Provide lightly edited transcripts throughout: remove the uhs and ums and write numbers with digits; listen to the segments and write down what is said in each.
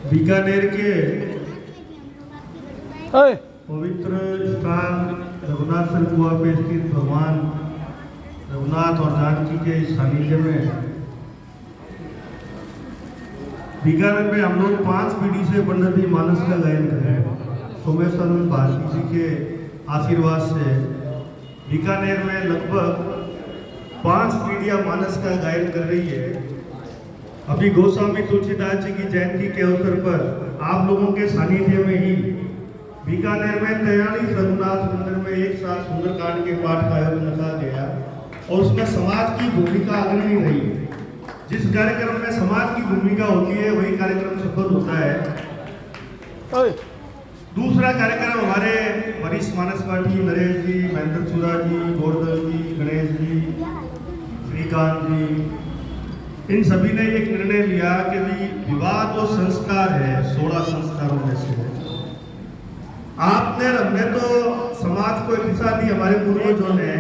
बीकानेर के पवित्र स्थान रघुनाथसर कुआ पे स्थित भगवान रघुनाथ और जानकी के सानिध्य में बीकानेर में हम लोग 5 पीढ़ी से पंडित जी मानस का गायन कर रहे हैं। सोमेश्वर भारती जी के आशीर्वाद से बीकानेर में लगभग 5 पीढ़ियां मानस का गायन कर रही है। अभी गोस्वामी तुलसीदास जी की जयंती के अवसर पर आप लोगों के सानिध्य में ही बीकानेर में 43 रघुनाथ मंदिर में एक साथ सुंदरकांड के पाठ का आयोजन रखा गया और उसमें समाज की भूमिका अग्रणी रही। जिस कार्यक्रम में समाज की भूमिका होती है वही कार्यक्रम सफल होता है। दूसरा कार्यक्रम हमारे वरिष्ठ मानस पाठी नरेश जी, महेंद्र चूरा जी, गोवर्धन जी, गणेश जी, श्रीकांत जी, इन सभी ने एक निर्णय लिया कि विवाह तो संस्कार है, 16 संस्कारों में से आपने हमने तो समाज को दिशा दी। हमारे पूर्वजों ने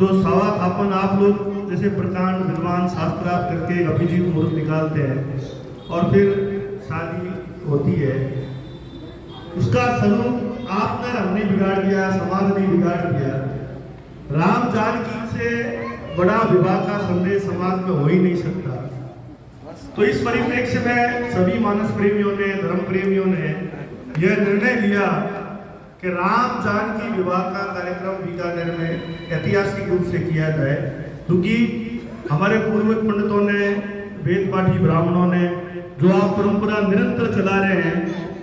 जो सवा थापन आप लोग जैसे प्रकांड विद्वान शास्त्रार्थ करके अभिजीत मुहूर्त निकालते हैं और फिर शादी होती है, उसका स्वरूप आपने हमने बिगाड़ दिया, समाज ने बिगाड़ दिया। राम जानकी से बड़ा विवाह का संदेश समाज में हो ही नहीं सकता। तो इस परिप्रेक्ष्य में सभी मानस प्रेमियों ने, धर्म प्रेमियों ने यह निर्णय लिया कि राम जानकी विवाह का कार्यक्रम बीकानेर में ऐतिहासिक रूप से किया जाए, क्योंकि हमारे पूर्वज पंडितों ने, वेद पाठी ब्राह्मणों ने जो आप परंपरा निरंतर चला रहे हैं,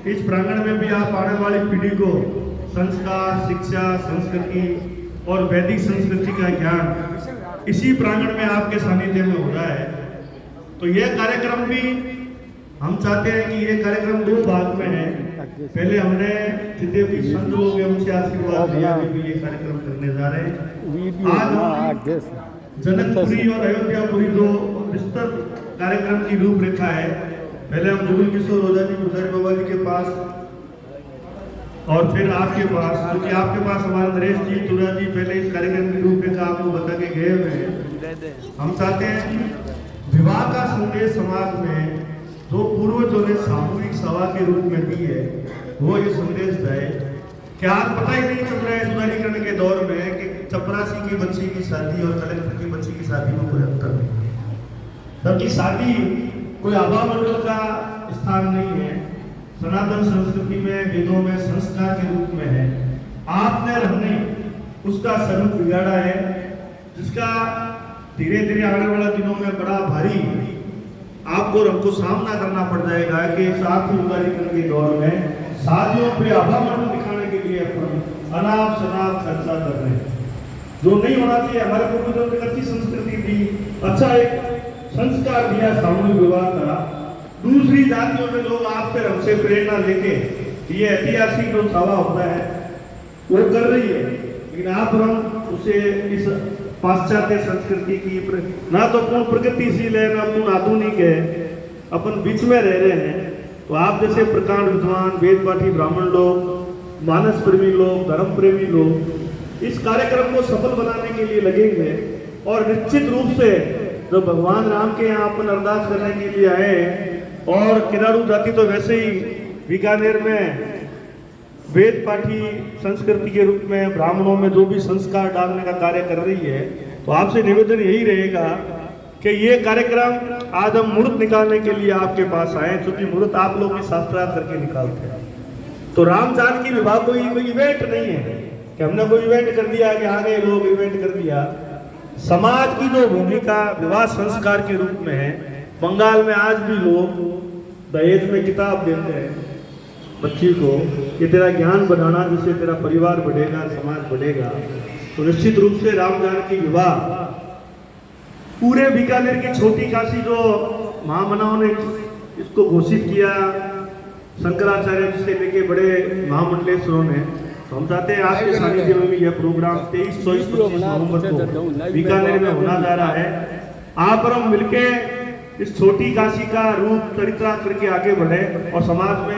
इस प्रांगण में भी आप आने वाली पीढ़ी को संस्कार, शिक्षा, संस्कृति और वैदिक संस्कृति का ज्ञान इसी प्रांगण में आपके सानिध्य में हो रहा है। तो यह कार्यक्रम भी हम चाहते हैं कि ये कार्यक्रम 2 भाग में है। पहले हमने जितने भी संत लोग हैं उनसे आशीर्वाद लिया कि भी ये कार्यक्रम करने जा रहे हैं। आज जनकपुरी और अयोध्यापुरी 2 विस्तृत कार्यक्रम की रूपरेखा है। पहले हम जुगल किशोर ओझा जी पुजारी बाबा जी के पास और फिर आपके पास, क्योंकि आपके पास हमारे नरेश जी, चूरा जी पहले इस कार्यक्रम की रूपरेखा आपको बता के गए हुए हैं। हम चाहते हैं कि विवाह का संदेश समाज में जो पूर्वजों ने सामूहिक सभा के रूप में दी है वो ये संदेश जाए। क्या आप पता ही नहीं चल रहा है सुधारीकरण के दौर में कि चपरासी की बच्ची की शादी और कलेक्टर की बच्ची की शादी में कोई अंतर नहीं, जबकि शादी कोई आभा मंडल का स्थान नहीं है। सनातन संस्कृति में, वेदों में संस्कार के रूप में है। आपने हमने उसका स्वरूप बिगाड़ा है, जिसका धीरे धीरे आने वाले दिनों में बड़ा भारी आपको हमको सामना करना पड़ जाएगा कि साथ ही उदारीकरण के दौर में शादियों पे आभा मंडल दिखाने के लिए अनाप शनाप खर्चा कर रहे हैं, जो नहीं होना चाहिए। हमारे पूर्वजों ने अच्छी संस्कृति दी, अच्छा एक संस्कार दिया सामूहिक विवाह का। दूसरी जातियों में लोग आपसे हमसे प्रेरणा लेके ये ऐतिहासिक जो सभा होता है वो कर रही है, लेकिन आप हम उसे इस पाश्चात्य संस्कृति की ना तो पूर्ण प्रगतिशील है ना पूर्ण आधुनिक है, अपन बीच में रह रहे हैं। तो आप जैसे प्रकांड विद्वान, वेद पाठी ब्राह्मण लोग, मानस प्रेमी लोग, धर्म प्रेमी लोग इस कार्यक्रम को सफल बनाने के लिए लगेंगे और निश्चित रूप से जो भगवान राम के यहाँ अपन अरदास करने के लिए आए और किराड़ू जाति तो वैसे ही बीकानेर में वेद पाठी संस्कृति के रूप में ब्राह्मणों में जो भी संस्कार डालने का कार्य कर रही है, तो आपसे निवेदन यही रहेगा कि ये कार्यक्रम आज हम मुहूर्त निकालने के लिए आपके पास आए, क्योंकि मुहूर्त आप लोग भी शास्त्रार्थ करके निकालते हैं। तो राम जानकी विवाह कोई इवेंट नहीं है कि हमने कोई इवेंट कर दिया कि आगे लोग इवेंट कर दिया। समाज की जो भूमिका विवाह संस्कार के रूप में है, बंगाल में आज भी लोग दहेज में किताब देते हैं बच्ची को कि तेरा ज्ञान बढ़ाना, जिससे तेरा परिवार बढ़ेगा, समाज बढ़ेगा। तो निश्चित रूप से राम जानकी विवाह पूरे बीकानेर की छोटी काशी जो महामनाओं ने इसको घोषित किया, शंकराचार्य जी से लेके बड़े महामंडलेश्वरों ने, तो हम चाहते हैं आपके सानिध्य में भी यह प्रोग्राम 23, 24, 25 नवंबर को बीकानेर में होना जा रहा है। आप और हम मिलके इस छोटी काशी का रूप चरित्र करके आगे बढ़े और समाज में